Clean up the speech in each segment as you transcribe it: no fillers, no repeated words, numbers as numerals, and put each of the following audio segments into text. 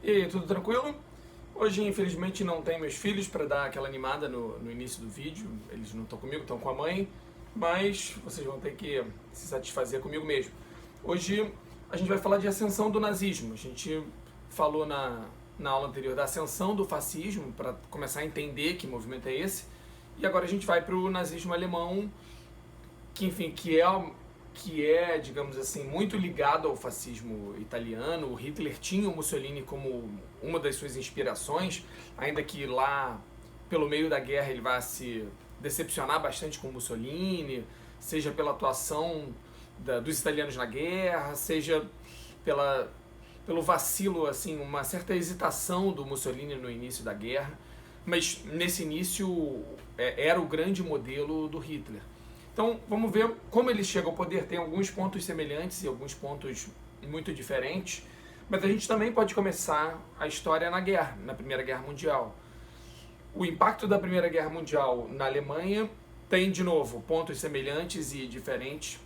E aí, tudo tranquilo? Hoje, infelizmente, não tem meus filhos para dar aquela animada no início do vídeo. Eles não estão comigo, estão com a mãe, mas vocês vão ter que se satisfazer comigo mesmo. Hoje a gente vai falar de ascensão do nazismo. A gente falou na aula anterior da ascensão do fascismo, para começar a entender que movimento é esse. E agora a gente vai para o nazismo alemão, que enfim, que é, digamos assim, muito ligado ao fascismo italiano. O Hitler tinha o Mussolini como uma das suas inspirações, ainda que lá, pelo meio da guerra, ele vai se decepcionar bastante com o Mussolini, seja pela atuação dos italianos na guerra, seja pelo vacilo, assim, uma certa hesitação do Mussolini no início da guerra. Mas nesse início era o grande modelo do Hitler. Então vamos ver como ele chega ao poder. Tem alguns pontos semelhantes e alguns pontos muito diferentes, mas a gente também pode começar a história na guerra, na Primeira Guerra Mundial. O impacto da Primeira Guerra Mundial na Alemanha tem, de novo, pontos semelhantes e diferentes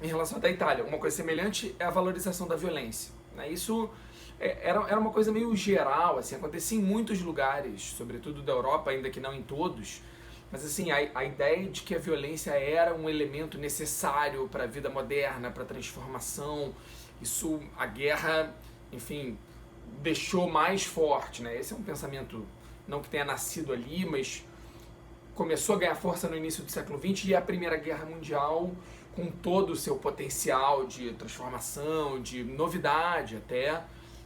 em relação à da Itália. Uma coisa semelhante é a valorização da violência. Isso era uma coisa meio geral, assim, acontecia em muitos lugares, sobretudo da Europa, ainda que não em todos. Mas assim, a ideia de que a violência era um elemento necessário para a vida moderna, para a transformação, isso a guerra, enfim, deixou mais forte, né? Esse é um pensamento, não que tenha nascido ali, mas começou a ganhar força no início do século XX, e a Primeira Guerra Mundial, com todo o seu potencial de transformação, de novidade até,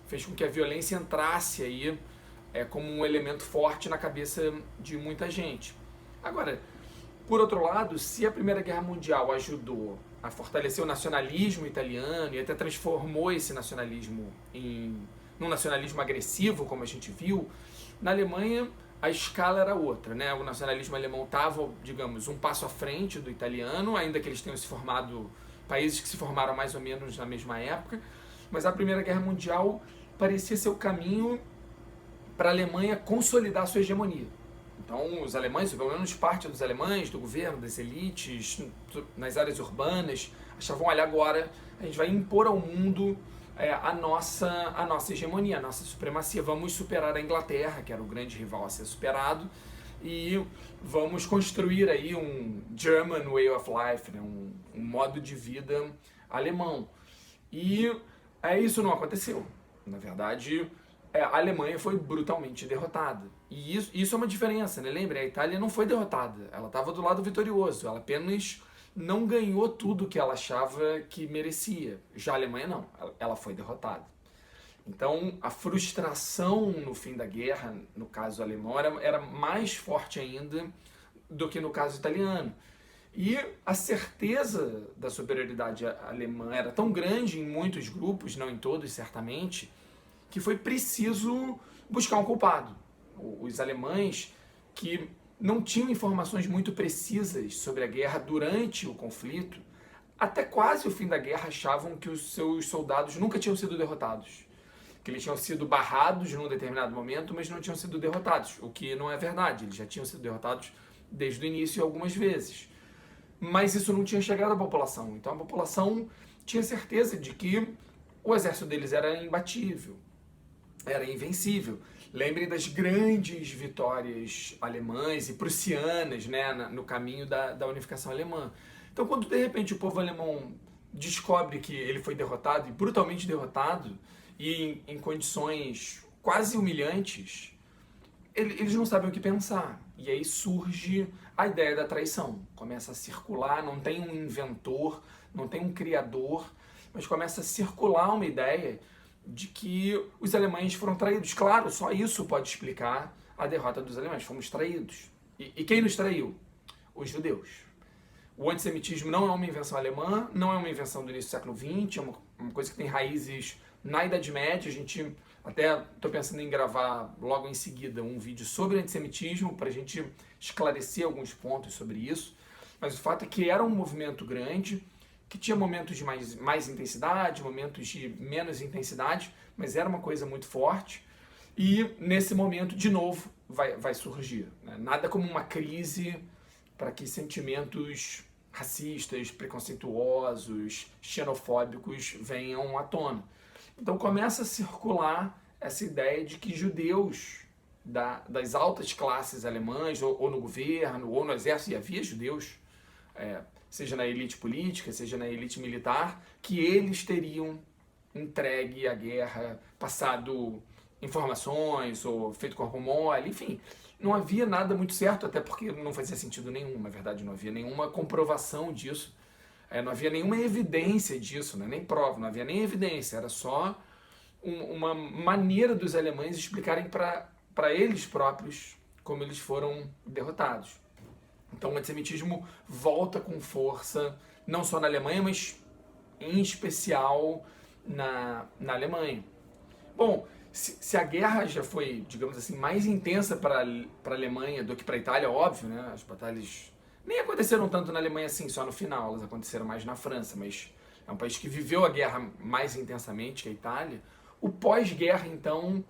fez com que a violência entrasse aí como um elemento forte na cabeça de muita gente. Agora, por outro lado, se a Primeira Guerra Mundial ajudou a fortalecer o nacionalismo italiano e até transformou esse nacionalismo num nacionalismo agressivo, como a gente viu, na Alemanha a escala era outra, né? O nacionalismo alemão estava, digamos, um passo à frente do italiano, ainda que eles tenham se formado, países que se formaram mais ou menos na mesma época, mas a Primeira Guerra Mundial parecia ser o caminho para a Alemanha consolidar sua hegemonia. Então, os alemães, pelo menos parte dos alemães, do governo, das elites, nas áreas urbanas, achavam, olha, agora a gente vai impor ao mundo a nossa hegemonia, a nossa supremacia. Vamos superar a Inglaterra, que era o grande rival a ser superado, e vamos construir aí um German way of life, né? um modo de vida alemão. E isso não aconteceu. Na verdade, a Alemanha foi brutalmente derrotada. E isso é uma diferença, né? Lembre, a Itália não foi derrotada, ela estava do lado vitorioso, ela apenas não ganhou tudo que ela achava que merecia. Já a Alemanha não, ela foi derrotada. Então a frustração no fim da guerra, no caso alemão, era mais forte ainda do que no caso italiano. E a certeza da superioridade alemã era tão grande em muitos grupos, não em todos certamente, que foi preciso buscar um culpado. Os alemães, que não tinham informações muito precisas sobre a guerra durante o conflito, até quase o fim da guerra achavam que os seus soldados nunca tinham sido derrotados, que eles tinham sido barrados num determinado momento, mas não tinham sido derrotados, o que não é verdade, eles já tinham sido derrotados desde o início algumas vezes. Mas isso não tinha chegado à população, então a população tinha certeza de que o exército deles era imbatível, era invencível. Lembrem das grandes vitórias alemãs e prussianas, né, no caminho da unificação alemã. Então, quando de repente o povo alemão descobre que ele foi derrotado, e brutalmente derrotado, e em condições quase humilhantes, eles não sabem o que pensar. E aí surge a ideia da traição. Começa a circular, não tem um inventor, não tem um criador, mas começa a circular uma ideia de que os alemães foram traídos. Claro, só isso pode explicar a derrota dos alemães. Fomos traídos. E quem nos traiu? Os judeus. O antissemitismo não é uma invenção alemã, não é uma invenção do início do século XX, é uma coisa que tem raízes na Idade Média. A gente até estou pensando em gravar logo em seguida um vídeo sobre antissemitismo para a gente esclarecer alguns pontos sobre isso. Mas o fato é que era um movimento grande, que tinha momentos de mais intensidade, momentos de menos intensidade, mas era uma coisa muito forte. E nesse momento, de novo, vai surgir, né? Nada como uma crise para que sentimentos racistas, preconceituosos, xenofóbicos venham à tona. Então começa a circular essa ideia de que judeus das altas classes alemãs, ou no governo, ou no exército, e havia judeus, seja na elite política, seja na elite militar, que eles teriam entregue à guerra, passado informações, ou feito corpo mole, enfim. Não havia nada muito certo, até porque não fazia sentido nenhum, na verdade, não havia nenhuma comprovação disso, não havia nenhuma evidência disso, né? Nem prova, não havia nem evidência, era só uma maneira dos alemães explicarem para eles próprios como eles foram derrotados. Então o antissemitismo volta com força, não só na Alemanha, mas em especial na Alemanha. Bom, se a guerra já foi, digamos assim, mais intensa para a Alemanha do que para a Itália, óbvio, né? As batalhas nem aconteceram tanto na Alemanha assim, só no final, elas aconteceram mais na França, mas é um país que viveu a guerra mais intensamente que a Itália. O pós-guerra, então,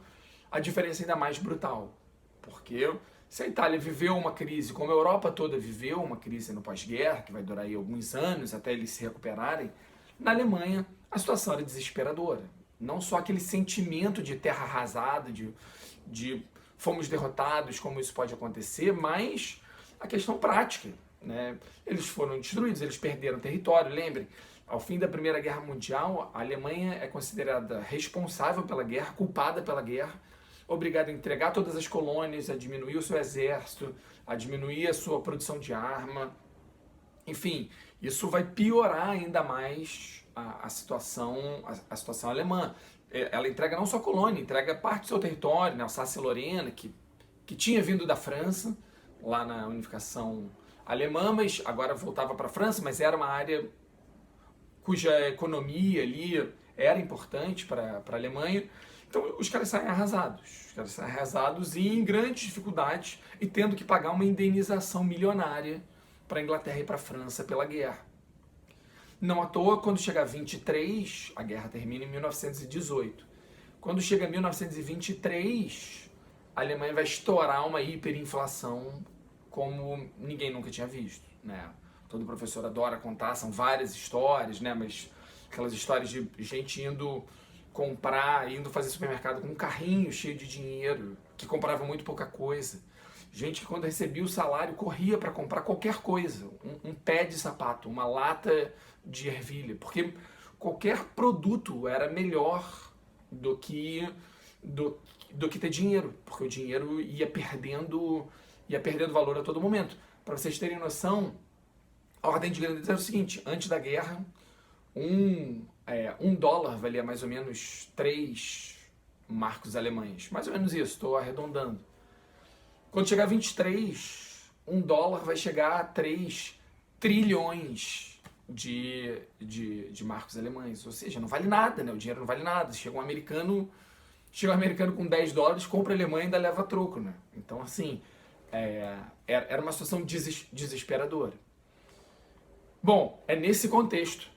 a diferença é ainda mais brutal, porque se a Itália viveu uma crise, como a Europa toda viveu uma crise no pós-guerra, que vai durar aí alguns anos até eles se recuperarem, na Alemanha a situação era desesperadora. Não só aquele sentimento de terra arrasada, de fomos derrotados, como isso pode acontecer, mas a questão prática, né? Eles foram destruídos, eles perderam território. Lembrem, ao fim da Primeira Guerra Mundial, a Alemanha é considerada responsável pela guerra, culpada pela guerra, obrigada a entregar todas as colônias, a diminuir o seu exército, a diminuir a sua produção de arma. Enfim, isso vai piorar ainda mais a situação alemã. Ela entrega não só colônia, entrega parte do seu território, né, Alsácia-Lorena, que tinha vindo da França, lá na unificação alemã, mas agora voltava para a França, mas era uma área cuja economia ali era importante para a Alemanha. Então os caras saem arrasados e em grandes dificuldades e tendo que pagar uma indenização milionária para a Inglaterra e para a França pela guerra. Não à toa, quando chega a 23, a guerra termina em 1918. Quando chega a 1923, a Alemanha vai estourar uma hiperinflação como ninguém nunca tinha visto, né? Todo professor adora contar, são várias histórias, né? Mas aquelas histórias de gente indo comprar, indo fazer supermercado com um carrinho cheio de dinheiro, que comprava muito pouca coisa. Gente que quando recebia o salário corria para comprar qualquer coisa, um pé de sapato, uma lata de ervilha, porque qualquer produto era melhor do que ter dinheiro, porque o dinheiro ia perdendo valor a todo momento. Para vocês terem noção, a ordem de grandeza era o seguinte: antes da guerra, um dólar valia mais ou menos 3 marcos alemães, mais ou menos isso, estou arredondando. Quando chegar a 23, um dólar vai chegar a 3 trilhões de marcos alemães. Ou seja, não vale nada, né? O dinheiro não vale nada. Chega um americano com 10 dólares, compra a Alemanha e ainda leva troco, né? Então, assim, era uma situação desesperadora. Bom, é nesse contexto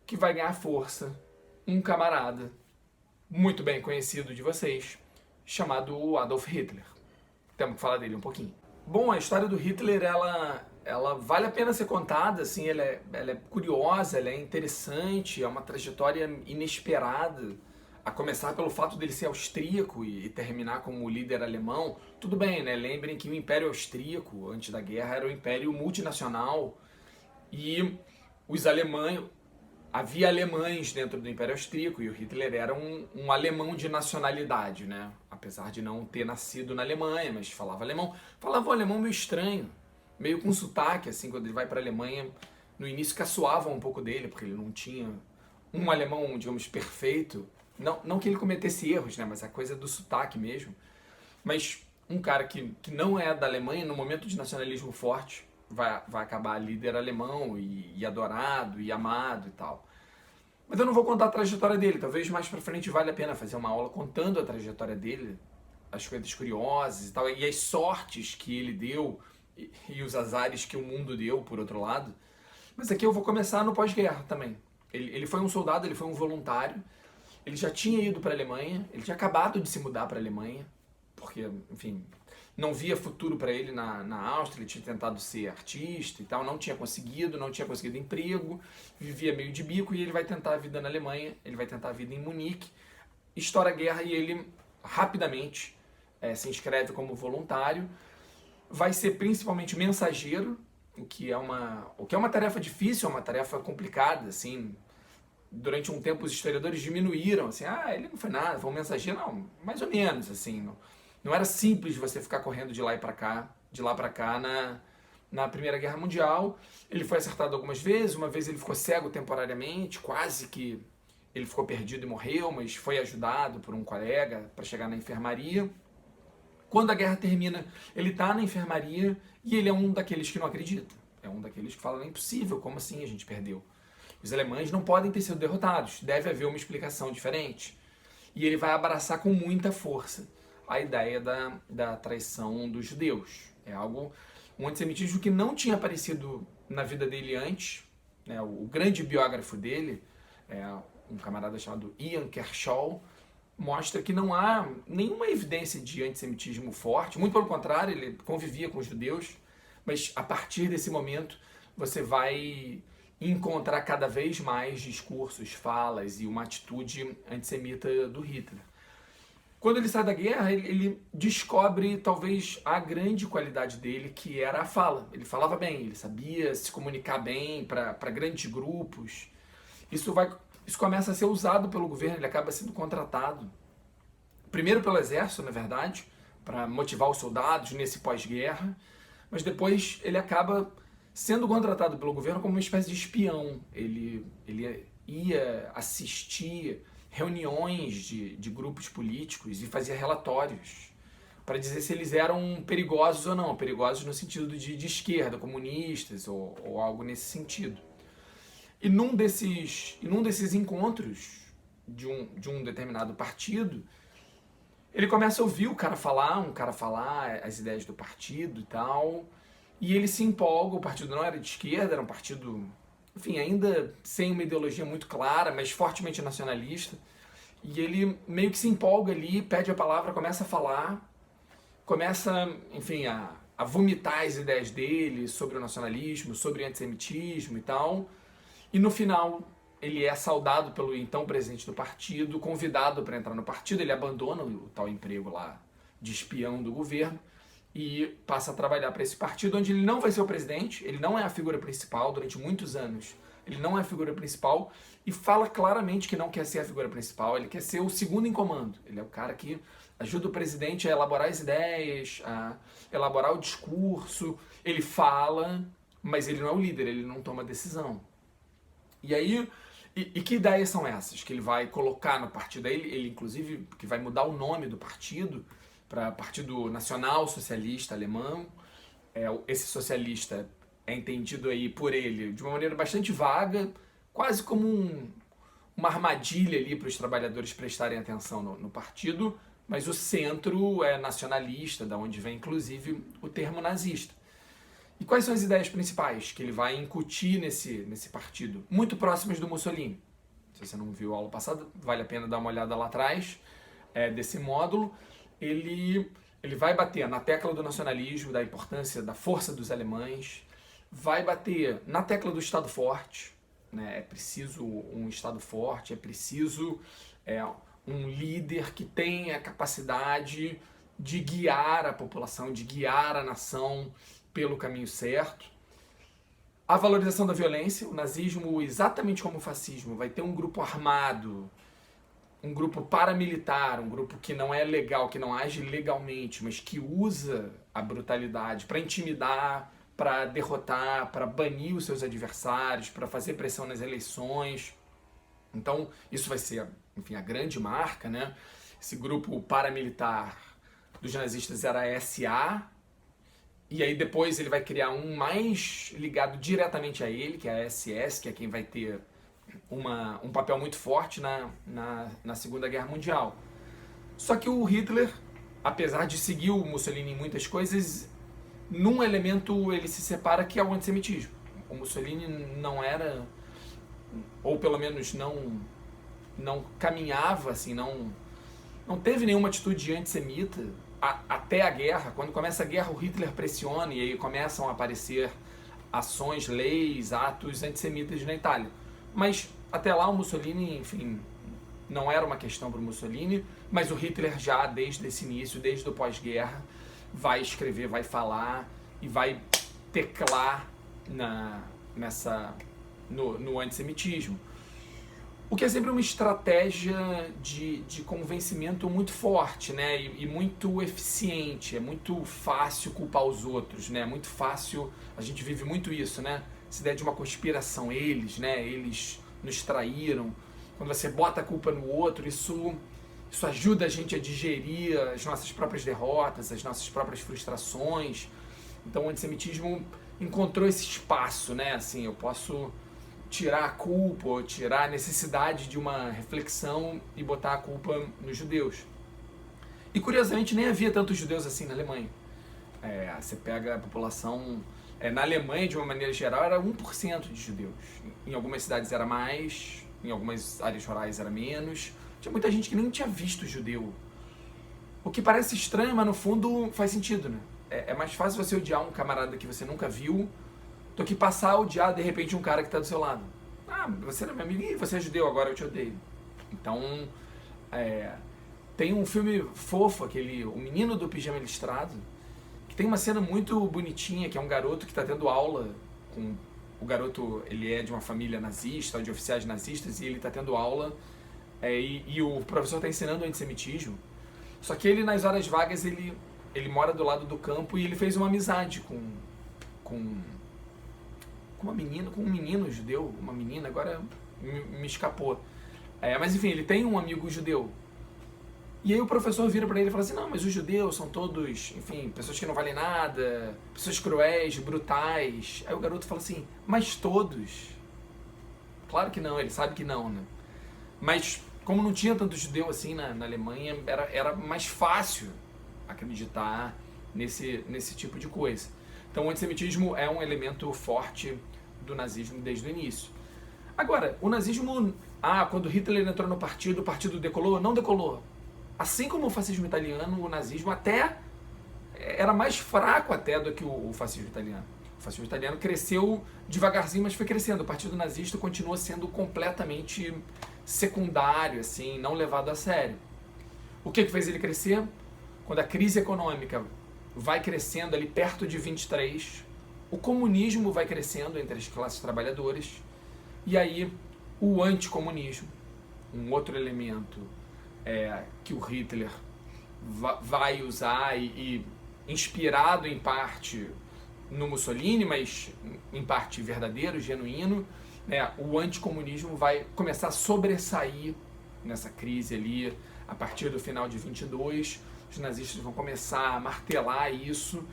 que vai ganhar força um camarada muito bem conhecido de vocês, chamado Adolf Hitler. Temos que falar dele um pouquinho. Bom, a história do Hitler, ela vale a pena ser contada, assim, ela é curiosa, ela é interessante, é uma trajetória inesperada, a começar pelo fato dele ser austríaco e terminar como líder alemão. Tudo bem, né? Lembrem que o Império Austríaco, antes da guerra, era um império multinacional e os alemães... Havia alemães dentro do Império Austríaco e o Hitler era um alemão de nacionalidade, né? Apesar de não ter nascido na Alemanha, mas falava alemão. Falava um alemão meio estranho, meio com sotaque, assim, quando ele vai para a Alemanha. No início caçoavam um pouco dele, porque ele não tinha um alemão, digamos, perfeito. Não que ele cometesse erros, né? Mas a coisa do sotaque mesmo. Mas um cara que não é da Alemanha, no momento de nacionalismo forte, vai acabar líder alemão e adorado e amado e tal. Mas eu não vou contar a trajetória dele, talvez mais pra frente vale a pena fazer uma aula contando a trajetória dele, as coisas curiosas e tal, e as sortes que ele deu e os azares que o mundo deu, por outro lado. Mas aqui eu vou começar no pós-guerra também. Ele foi um soldado, ele foi um voluntário, ele já tinha ido para a Alemanha, ele tinha acabado de se mudar para a Alemanha, porque, enfim, não via futuro para ele na Áustria, ele tinha tentado ser artista e tal, não tinha conseguido emprego, vivia meio de bico e ele vai tentar a vida na Alemanha, ele vai tentar a vida em Munique, estoura a guerra e ele rapidamente se inscreve como voluntário, vai ser principalmente mensageiro, o que é uma tarefa difícil, é uma tarefa complicada, assim. Durante um tempo os historiadores diminuíram, assim, ele não foi nada, foi um mensageiro, não, mais ou menos, assim, não era simples você ficar correndo de lá para cá na Primeira Guerra Mundial. Ele foi acertado algumas vezes, uma vez ele ficou cego temporariamente, quase que ele ficou perdido e morreu, mas foi ajudado por um colega para chegar na enfermaria. Quando a guerra termina, ele está na enfermaria e ele é um daqueles que não acredita. É um daqueles que fala, não é impossível, como assim a gente perdeu? Os alemães não podem ter sido derrotados, deve haver uma explicação diferente. E ele vai abraçar com muita força a ideia da traição dos judeus. É um antissemitismo que não tinha aparecido na vida dele antes. Né? O grande biógrafo dele, um camarada chamado Ian Kershaw, mostra que não há nenhuma evidência de antissemitismo forte, muito pelo contrário, ele convivia com os judeus, mas a partir desse momento você vai encontrar cada vez mais discursos, falas e uma atitude antissemita do Hitler. Quando ele sai da guerra, ele descobre talvez a grande qualidade dele, que era a fala. Ele falava bem, ele sabia se comunicar bem para grandes grupos. Isso começa a ser usado pelo governo, ele acaba sendo contratado. Primeiro pelo exército, na verdade, para motivar os soldados nesse pós-guerra, mas depois ele acaba sendo contratado pelo governo como uma espécie de espião. Ele ia assistir reuniões de grupos políticos e fazia relatórios para dizer se eles eram perigosos ou não, perigosos no sentido de esquerda, comunistas ou algo nesse sentido. E num desses encontros de um determinado partido, ele começa a ouvir um cara falar as ideias do partido e tal, e ele se empolga. O partido não era de esquerda, era um partido, enfim, ainda sem uma ideologia muito clara, mas fortemente nacionalista, e ele meio que se empolga ali, pede a palavra, começa a falar, começa, enfim, a vomitar as ideias dele sobre o nacionalismo, sobre o antissemitismo e tal, e no final ele é saudado pelo então presidente do partido, convidado para entrar no partido, ele abandona o tal emprego lá de espião do governo e passa a trabalhar para esse partido, onde ele não vai ser o presidente, ele não é a figura principal durante muitos anos, ele não é a figura principal e fala claramente que não quer ser a figura principal, ele quer ser o segundo em comando, ele é o cara que ajuda o presidente a elaborar as ideias, a elaborar o discurso, ele fala, mas ele não é o líder, ele não toma decisão. E aí, e que ideias são essas que ele vai colocar no partido? Ele inclusive, que vai mudar o nome do partido para Partido Nacional Socialista Alemão. Esse socialista é entendido aí por ele de uma maneira bastante vaga, quase como uma armadilha ali para os trabalhadores prestarem atenção no partido, mas o centro é nacionalista, da onde vem inclusive o termo nazista. E quais são as ideias principais que ele vai incutir nesse partido? Muito próximas do Mussolini. Se você não viu a aula passada, vale a pena dar uma olhada lá atrás desse módulo. Ele vai bater na tecla do nacionalismo, da importância, da força dos alemães, vai bater na tecla do Estado forte, né? É preciso um Estado forte, é preciso um líder que tenha a capacidade de guiar a população, de guiar a nação pelo caminho certo. A valorização da violência, o nazismo, exatamente como o fascismo, vai ter um grupo armado, um grupo paramilitar, um grupo que não é legal, que não age legalmente, mas que usa a brutalidade para intimidar, para derrotar, para banir os seus adversários, para fazer pressão nas eleições. Então, isso vai ser, enfim, a grande marca, né? Esse grupo paramilitar dos nazistas era a SA, e aí depois ele vai criar um mais ligado diretamente a ele, que é a SS, que é quem vai ter um papel muito forte na Segunda Guerra Mundial. Só que o Hitler, apesar de seguir o Mussolini em muitas coisas, num elemento ele se separa, que é o antissemitismo. O Mussolini não era, ou pelo menos não caminhava, assim, não teve nenhuma atitude antissemita até a guerra. Quando começa a guerra, o Hitler pressiona e aí começam a aparecer ações, leis, atos antissemitas na Itália. Mas até lá o Mussolini, enfim, não era uma questão para o Mussolini, mas o Hitler já, desde esse início, desde o pós-guerra, vai escrever, vai falar e vai teclar no antissemitismo. O que é sempre uma estratégia de convencimento muito forte, né? E muito eficiente. É muito fácil culpar os outros, né? É muito fácil, a gente vive muito isso, né? Essa ideia de uma conspiração, eles nos traíram. Quando você bota a culpa no outro, isso ajuda a gente a digerir as nossas próprias derrotas, as nossas próprias frustrações. Então o antissemitismo encontrou esse espaço, né? Assim, eu posso tirar a culpa, ou tirar a necessidade de uma reflexão e botar a culpa nos judeus. E curiosamente nem havia tantos judeus assim na Alemanha. Você pega a população... na Alemanha, de uma maneira geral, era 1% de judeus. Em algumas cidades era mais, em algumas áreas rurais era menos. Tinha muita gente que nem tinha visto judeu. O que parece estranho, mas no fundo faz sentido, né? É mais fácil você odiar um camarada que você nunca viu do que passar a odiar, de repente, um cara que está do seu lado. Você era meu amigo e você é judeu, agora eu te odeio. Então, tem um filme fofo, O Menino do Pijama Listrado, que tem uma cena muito bonitinha, que é um garoto que está tendo aula com... O garoto, ele é de uma família nazista, de oficiais nazistas, e ele está tendo aula, e o professor está ensinando o antissemitismo. Só que ele, nas horas vagas, ele mora do lado do campo e ele fez uma amizade com uma menina, com um menino judeu, uma menina, agora me escapou. Mas enfim, ele tem um amigo judeu. E aí o professor vira pra ele e fala assim, não, mas os judeus são todos, enfim, pessoas que não valem nada, pessoas cruéis, brutais. Aí o garoto fala assim, mas todos? Claro que não, ele sabe que não, né? Mas como não tinha tanto judeu assim na Alemanha, era mais fácil acreditar nesse tipo de coisa. Então o antissemitismo é um elemento forte do nazismo desde o início. Agora, o nazismo, quando Hitler entrou no partido, o partido decolou? Não decolou. Assim como o fascismo italiano, o nazismo até era mais fraco até do que o fascismo italiano. O fascismo italiano cresceu devagarzinho, mas foi crescendo. O partido nazista continua sendo completamente secundário, assim, não levado a sério. O que fez ele crescer? Quando a crise econômica vai crescendo ali perto de 23, o comunismo vai crescendo entre as classes trabalhadoras, e aí o anticomunismo, um outro elemento que o Hitler vai usar e inspirado em parte no Mussolini, mas em parte verdadeiro, genuíno, né, o anticomunismo vai começar a sobressair nessa crise ali, a partir do final de 22, os nazistas vão começar a martelar isso,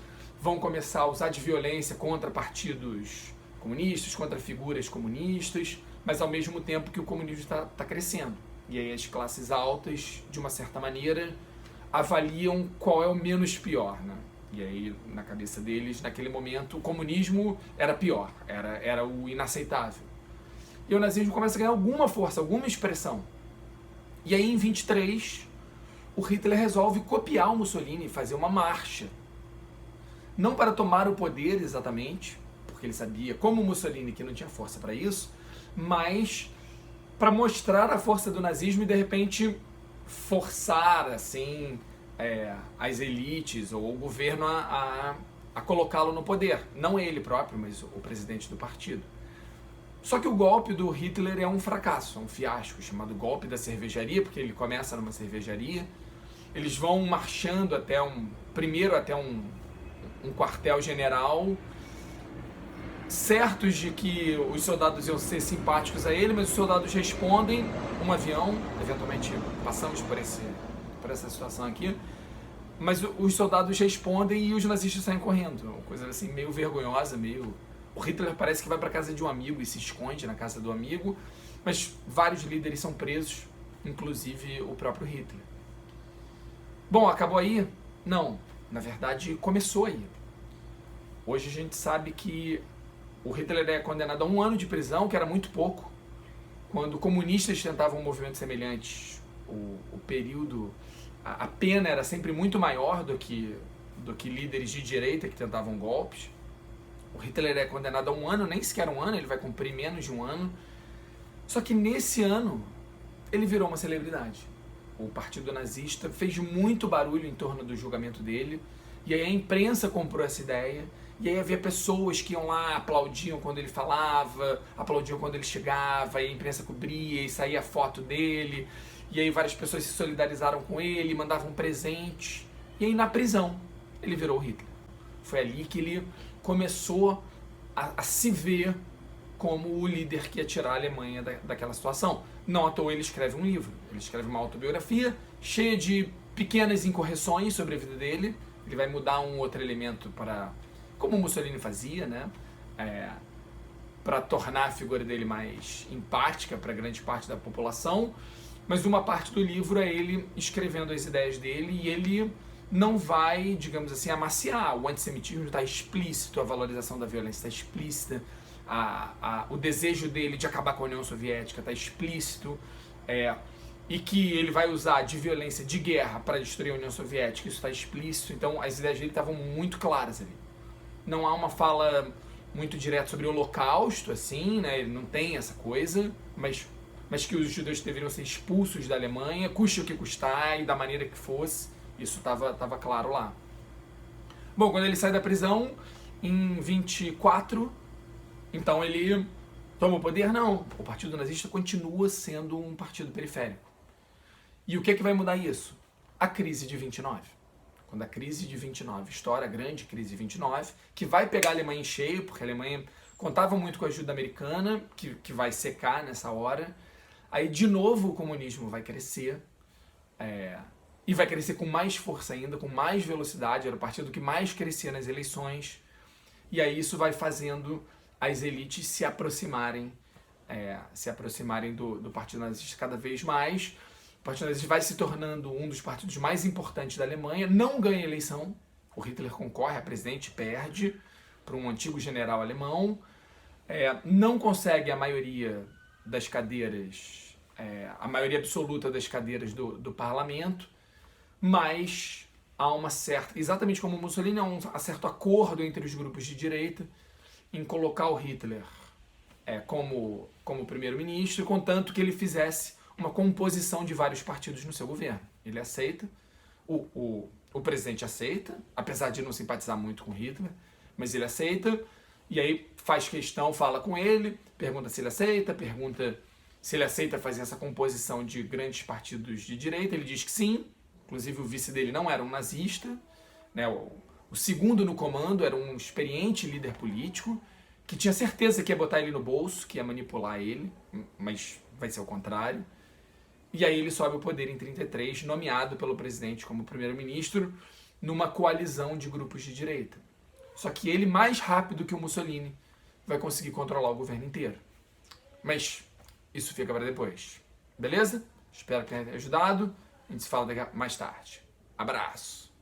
vão começar a usar de violência contra partidos comunistas, contra figuras comunistas, mas ao mesmo tempo que o comunismo está crescendo. E aí as classes altas, de uma certa maneira, avaliam qual é o menos pior, né? E aí, na cabeça deles, naquele momento, o comunismo era pior, era o inaceitável. E o nazismo começa a ganhar alguma força, alguma expressão. E aí, em 23, o Hitler resolve copiar o Mussolini e fazer uma marcha. Não para tomar o poder exatamente, porque ele sabia, como o Mussolini, que não tinha força para isso, mas para mostrar a força do nazismo e, de repente, forçar, assim, as elites ou o governo a colocá-lo no poder. Não ele próprio, mas o presidente do partido. Só que o golpe do Hitler é um fracasso, é um fiasco, chamado golpe da cervejaria, porque ele começa numa cervejaria. Eles vão marchando primeiro até um quartel-general, certos de que os soldados iam ser simpáticos a ele, mas os soldados respondem, um avião, eventualmente passamos por essa situação aqui, mas os soldados respondem e os nazistas saem correndo, uma coisa assim meio vergonhosa, O Hitler parece que vai para casa de um amigo e se esconde na casa do amigo, mas vários líderes são presos, inclusive o próprio Hitler. Bom, acabou aí? Não, na verdade começou aí. Hoje a gente sabe que o Hitler é condenado a 1 ano de prisão, que era muito pouco. Quando comunistas tentavam movimentos semelhantes, o período, a pena era sempre muito maior do que líderes de direita que tentavam golpes. O Hitler é condenado a 1 ano, nem sequer 1 ano, ele vai cumprir menos de 1 ano. Só que nesse ano, ele virou uma celebridade. O partido nazista fez muito barulho em torno do julgamento dele, e aí a imprensa comprou essa ideia, e aí havia pessoas que iam lá, aplaudiam quando ele falava, aplaudiam quando ele chegava, e a imprensa cobria, e saía a foto dele, e aí várias pessoas se solidarizaram com ele, mandavam presentes, e aí na prisão ele virou Hitler. Foi ali que ele começou a se ver como o líder que ia tirar a Alemanha daquela situação. Não à toa ele escreve um livro, ele escreve uma autobiografia cheia de pequenas incorreções sobre a vida dele. Ele vai mudar um outro elemento para, como Mussolini fazia, né? Para tornar a figura dele mais empática para grande parte da população. Mas uma parte do livro é ele escrevendo as ideias dele, e ele não vai, digamos assim, amaciar. O antissemitismo está explícito, a valorização da violência está explícita, o desejo dele de acabar com a União Soviética está explícito, e que ele vai usar de violência, de guerra, para destruir a União Soviética, isso está explícito. Então as ideias dele estavam muito claras ali. Não há uma fala muito direta sobre o Holocausto, assim, né? Ele não tem essa coisa, mas que os judeus deveriam ser expulsos da Alemanha, custe o que custar e da maneira que fosse. Isso estava claro lá. Bom, quando ele sai da prisão, em 24, então ele toma o poder? Não. O Partido Nazista continua sendo um partido periférico. E o que vai mudar isso? A crise de 29. Quando a crise de 29 estoura, a grande crise de 29, que vai pegar a Alemanha em cheio, porque a Alemanha contava muito com a ajuda americana, que vai secar nessa hora. Aí, de novo, o comunismo vai crescer, e vai crescer com mais força ainda, com mais velocidade. Era o partido que mais crescia nas eleições. E aí isso vai fazendo as elites se aproximarem do Partido Nazista cada vez mais. O Partido Nazista vai se tornando um dos partidos mais importantes da Alemanha. Não ganha eleição. O Hitler concorre a presidente, perde para um antigo general alemão. Não consegue a maioria das cadeiras, a maioria absoluta das cadeiras do parlamento. Mas há uma certa, exatamente como o Mussolini, há um certo acordo entre os grupos de direita em colocar o Hitler como primeiro-ministro, contanto que ele fizesse uma composição de vários partidos no seu governo. Ele aceita, o presidente aceita, apesar de não simpatizar muito com Hitler, mas ele aceita, e aí faz questão, fala com ele, pergunta se ele aceita, pergunta se ele aceita fazer essa composição de grandes partidos de direita. Ele diz que sim. Inclusive o vice dele não era um nazista, né? O segundo no comando era um experiente líder político, que tinha certeza que ia botar ele no bolso, que ia manipular ele, mas vai ser o contrário. E aí ele sobe ao poder em 33, nomeado pelo presidente como primeiro-ministro, numa coalizão de grupos de direita. Só que ele, mais rápido que o Mussolini, vai conseguir controlar o governo inteiro. Mas isso fica para depois. Beleza? Espero que tenha ajudado. A gente se fala mais tarde. Abraço!